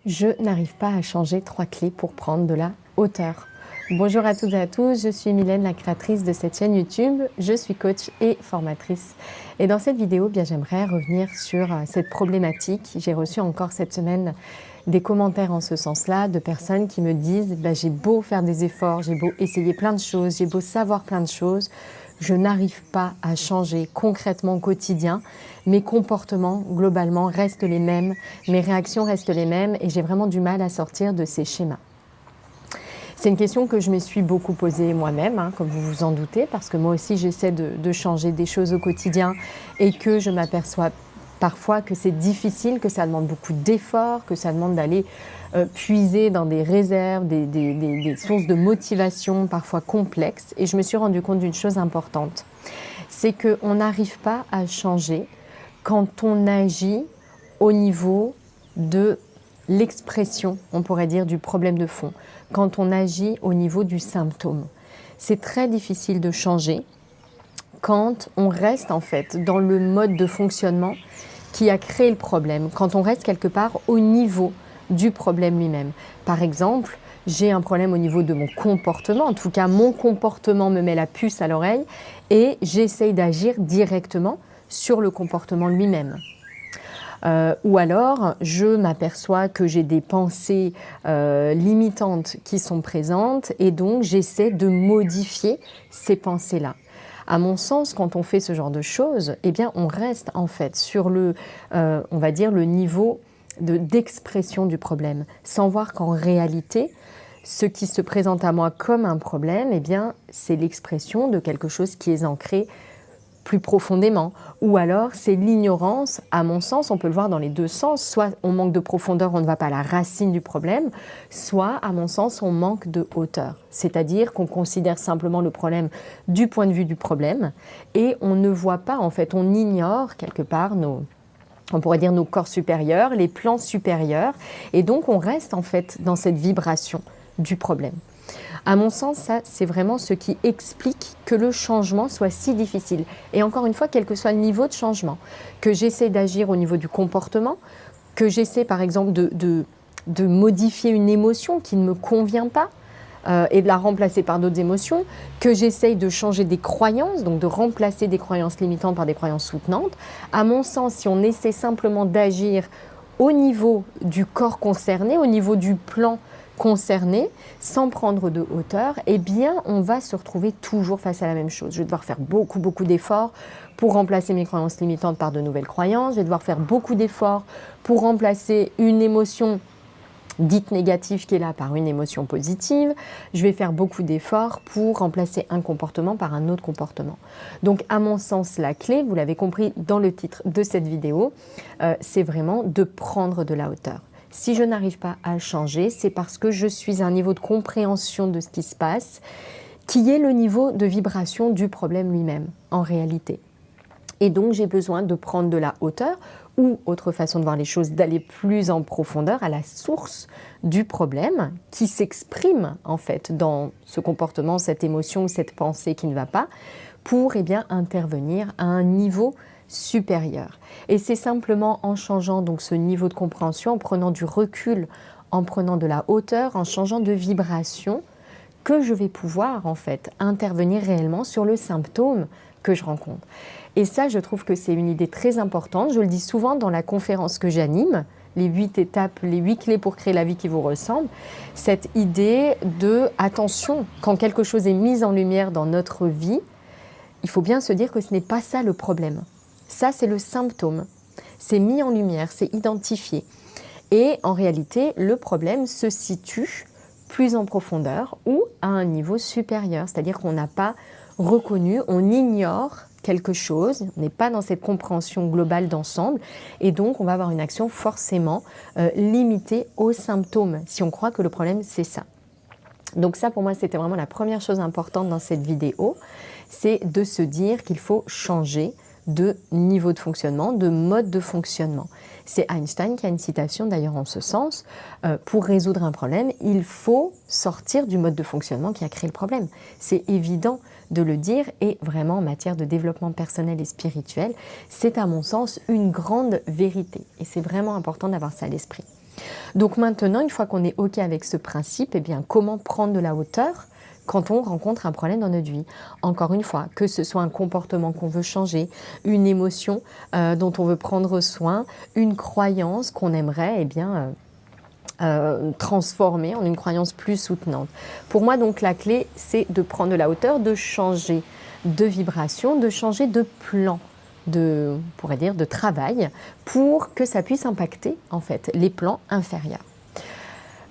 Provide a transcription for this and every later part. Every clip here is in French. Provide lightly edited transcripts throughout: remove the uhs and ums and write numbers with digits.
Je n'arrive pas à changer 3 clés pour prendre de la hauteur. Bonjour à toutes et à tous, je suis Mylène, la créatrice de cette chaîne YouTube. Je suis coach et formatrice. Et dans cette vidéo, j'aimerais revenir sur cette problématique. J'ai reçu encore cette semaine des commentaires en ce sens-là de personnes qui me disent j'ai beau faire des efforts, j'ai beau essayer plein de choses, j'ai beau savoir plein de choses, je n'arrive pas à changer concrètement au quotidien. Mes comportements, globalement, restent les mêmes, mes réactions restent les mêmes et j'ai vraiment du mal à sortir de ces schémas. C'est une question que je me suis beaucoup posée moi-même, comme vous vous en doutez, parce que moi aussi j'essaie de changer des choses au quotidien et que je m'aperçois parfois que c'est difficile, que ça demande beaucoup d'efforts, que ça demande d'aller puiser dans des réserves, des sources de motivation parfois complexes. Et je me suis rendu compte d'une chose importante, c'est qu'on n'arrive pas à changer quand on agit au niveau de l'expression, on pourrait dire, du problème de fond, quand on agit au niveau du symptôme. C'est très difficile de changer quand on reste en fait dans le mode de fonctionnement qui a créé le problème, quand on reste quelque part au niveau du problème lui-même. Par exemple, j'ai un problème au niveau de mon comportement, en tout cas mon comportement me met la puce à l'oreille et j'essaye d'agir directement sur le comportement lui-même. Ou alors, je m'aperçois que j'ai des pensées limitantes qui sont présentes et donc j'essaie de modifier ces pensées-là. À mon sens, quand on fait ce genre de choses, on reste en fait sur le, on va dire, le niveau d'expression du problème, sans voir qu'en réalité, ce qui se présente à moi comme un problème, c'est l'expression de quelque chose qui est ancré plus profondément, ou alors c'est l'ignorance. À mon sens, on peut le voir dans les deux sens, soit on manque de profondeur, on ne va pas à la racine du problème, soit à mon sens on manque de hauteur, c'est-à-dire qu'on considère simplement le problème du point de vue du problème et on ne voit pas, en fait, on ignore quelque part on pourrait dire nos corps supérieurs, les plans supérieurs, et donc on reste en fait dans cette vibration du problème. À mon sens, ça, c'est vraiment ce qui explique que le changement soit si difficile. Et encore une fois, quel que soit le niveau de changement, que j'essaie d'agir au niveau du comportement, que j'essaie par exemple de modifier une émotion qui ne me convient pas et de la remplacer par d'autres émotions, que j'essaye de changer des croyances, donc de remplacer des croyances limitantes par des croyances soutenantes. À mon sens, si on essaie simplement d'agir au niveau du corps concerné, au niveau du plan concerné, sans prendre de hauteur, on va se retrouver toujours face à la même chose. Je vais devoir faire beaucoup d'efforts pour remplacer mes croyances limitantes par de nouvelles croyances. Je vais devoir faire beaucoup d'efforts pour remplacer une émotion dite négative qui est là par une émotion positive. Je vais faire beaucoup d'efforts pour remplacer un comportement par un autre comportement. Donc à mon sens, la clé, vous l'avez compris dans le titre de cette vidéo, c'est vraiment de prendre de la hauteur. Si je n'arrive pas à changer, c'est parce que je suis à un niveau de compréhension de ce qui se passe, qui est le niveau de vibration du problème lui-même, en réalité. Et donc, j'ai besoin de prendre de la hauteur, ou, autre façon de voir les choses, d'aller plus en profondeur à la source du problème qui s'exprime, en fait, dans ce comportement, cette émotion, cette pensée qui ne va pas, pour, intervenir à un niveau supérieur. Et c'est simplement en changeant donc ce niveau de compréhension, en prenant du recul, en prenant de la hauteur, en changeant de vibration, que je vais pouvoir en fait intervenir réellement sur le symptôme que je rencontre. Et ça, je trouve que c'est une idée très importante. Je le dis souvent dans la conférence que j'anime, les 8 étapes, les 8 clés pour créer la vie qui vous ressemble. Cette idée de attention, quand quelque chose est mis en lumière dans notre vie, il faut bien se dire que ce n'est pas ça le problème. Ça, c'est le symptôme. C'est mis en lumière, c'est identifié. Et en réalité, le problème se situe plus en profondeur ou à un niveau supérieur. C'est-à-dire qu'on n'a pas reconnu, on ignore quelque chose, on n'est pas dans cette compréhension globale d'ensemble et donc on va avoir une action forcément limitée aux symptômes si on croit que le problème c'est ça. Donc ça pour moi c'était vraiment la première chose importante dans cette vidéo, c'est de se dire qu'il faut changer de niveau de fonctionnement, de mode de fonctionnement. C'est Einstein qui a une citation d'ailleurs en ce sens, pour résoudre un problème, il faut sortir du mode de fonctionnement qui a créé le problème. C'est évident de le dire et vraiment en matière de développement personnel et spirituel, c'est à mon sens une grande vérité et c'est vraiment important d'avoir ça à l'esprit. Donc maintenant, une fois qu'on est OK avec ce principe, eh bien, comment prendre de la hauteur quand on rencontre un problème dans notre vie? Encore une fois, que ce soit un comportement qu'on veut changer, une émotion dont on veut prendre soin, une croyance qu'on aimerait eh bien, transformer en une croyance plus soutenante. Pour moi, donc, la clé, c'est de prendre de la hauteur, de changer de vibration, de changer de plan, on pourrait dire, de travail, pour que ça puisse impacter, en fait, les plans inférieurs.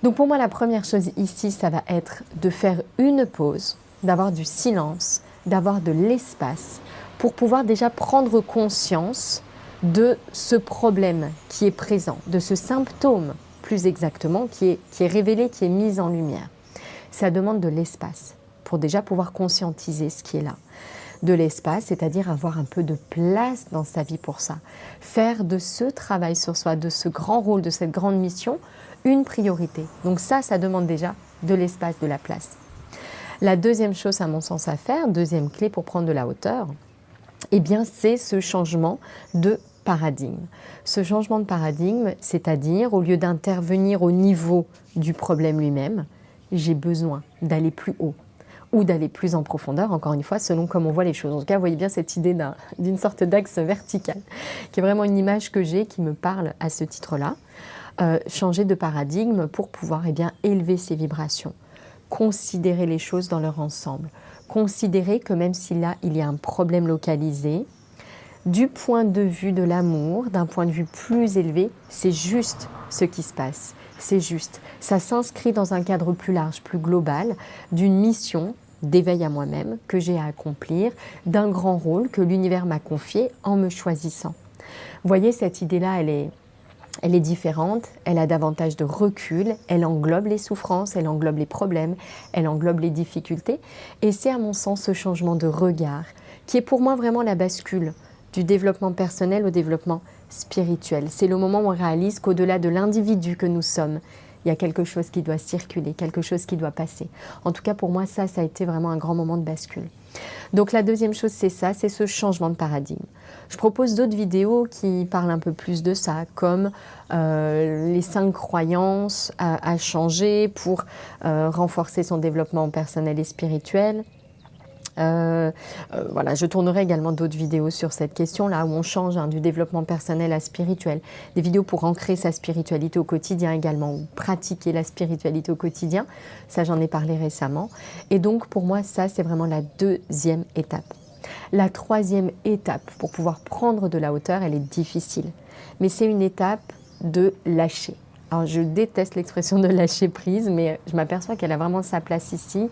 Donc, pour moi, la première chose ici, ça va être de faire une pause, d'avoir du silence, d'avoir de l'espace, pour pouvoir déjà prendre conscience de ce problème qui est présent, de ce symptôme, plus exactement, qui est révélé, qui est mis en lumière. Ça demande de l'espace pour déjà pouvoir conscientiser ce qui est là. De l'espace, c'est-à-dire avoir un peu de place dans sa vie pour ça. Faire de ce travail sur soi, de ce grand rôle, de cette grande mission, une priorité. Donc ça demande déjà de l'espace, de la place. La deuxième chose, à mon sens, à faire, deuxième clé pour prendre de la hauteur, eh bien, c'est ce changement de paradigme. Ce changement de paradigme, c'est-à-dire, au lieu d'intervenir au niveau du problème lui-même, j'ai besoin d'aller plus haut ou d'aller plus en profondeur, encore une fois, selon comment on voit les choses. En tout cas, vous voyez bien cette idée d'une sorte d'axe vertical, qui est vraiment une image que j'ai, qui me parle à ce titre-là. Changer de paradigme pour pouvoir eh bien, élever ses vibrations, considérer les choses dans leur ensemble, considérer que même si là, il y a un problème localisé, du point de vue de l'amour, d'un point de vue plus élevé, c'est juste ce qui se passe. C'est juste. Ça s'inscrit dans un cadre plus large, plus global, d'une mission d'éveil à moi-même que j'ai à accomplir, d'un grand rôle que l'univers m'a confié en me choisissant. Vous voyez, cette idée-là, elle est différente, elle a davantage de recul, elle englobe les souffrances, elle englobe les problèmes, elle englobe les difficultés. Et c'est à mon sens ce changement de regard qui est pour moi vraiment la bascule du développement personnel au développement spirituel. C'est le moment où on réalise qu'au-delà de l'individu que nous sommes, il y a quelque chose qui doit circuler, quelque chose qui doit passer. En tout cas, pour moi, ça a été vraiment un grand moment de bascule. Donc la deuxième chose, c'est ça, c'est ce changement de paradigme. Je propose d'autres vidéos qui parlent un peu plus de ça, comme les 5 croyances à changer pour renforcer son développement personnel et spirituel. Voilà, je tournerai également d'autres vidéos sur cette question-là, où on change du développement personnel à spirituel. Des vidéos pour ancrer sa spiritualité au quotidien également, ou pratiquer la spiritualité au quotidien. Ça, j'en ai parlé récemment. Et donc, pour moi, ça, c'est vraiment la deuxième étape. La troisième étape, pour pouvoir prendre de la hauteur, elle est difficile. Mais c'est une étape de lâcher. Alors, je déteste l'expression de lâcher prise, mais je m'aperçois qu'elle a vraiment sa place ici.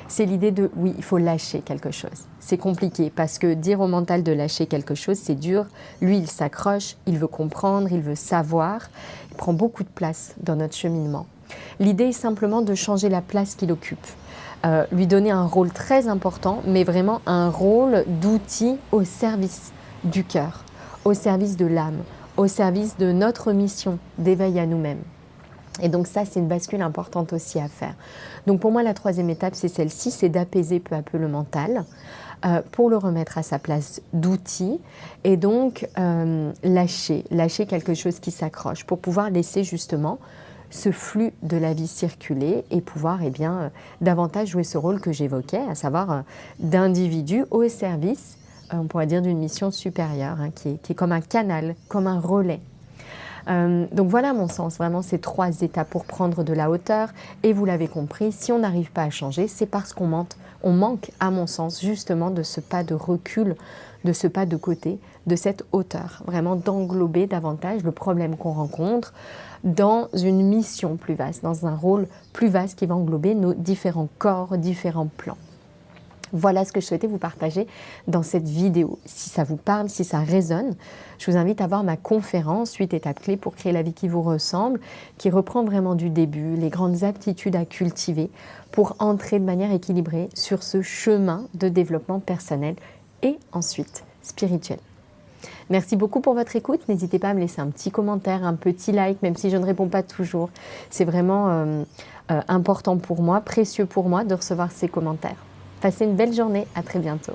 C'est l'idée de, oui, il faut lâcher quelque chose. C'est compliqué parce que dire au mental de lâcher quelque chose, c'est dur. Lui, il s'accroche, il veut comprendre, il veut savoir. Il prend beaucoup de place dans notre cheminement. L'idée est simplement de changer la place qu'il occupe. Lui donner un rôle très important, mais vraiment un rôle d'outil au service du cœur, au service de l'âme, au service de notre mission d'éveil à nous-mêmes. Et donc ça, c'est une bascule importante aussi à faire. Donc pour moi, la troisième étape, c'est celle-ci, c'est d'apaiser peu à peu le mental pour le remettre à sa place d'outil et donc lâcher quelque chose qui s'accroche pour pouvoir laisser justement ce flux de la vie circuler et pouvoir eh bien, davantage jouer ce rôle que j'évoquais, à savoir d'individu au service, on pourrait dire, d'une mission supérieure, qui est comme un canal, comme un relais. Donc voilà à mon sens, vraiment ces 3 étapes pour prendre de la hauteur. Et vous l'avez compris, si on n'arrive pas à changer, c'est parce qu'on manque, à mon sens, justement de ce pas de recul, de ce pas de côté, de cette hauteur. Vraiment d'englober davantage le problème qu'on rencontre dans une mission plus vaste, dans un rôle plus vaste qui va englober nos différents corps, différents plans. Voilà ce que je souhaitais vous partager dans cette vidéo. Si ça vous parle, si ça résonne, je vous invite à voir ma conférence 8 étapes clés pour créer la vie qui vous ressemble, qui reprend vraiment du début, les grandes aptitudes à cultiver pour entrer de manière équilibrée sur ce chemin de développement personnel et ensuite spirituel. Merci beaucoup pour votre écoute. N'hésitez pas à me laisser un petit commentaire, un petit like, même si je ne réponds pas toujours. C'est vraiment important pour moi, précieux pour moi de recevoir ces commentaires. Passez une belle journée, à très bientôt.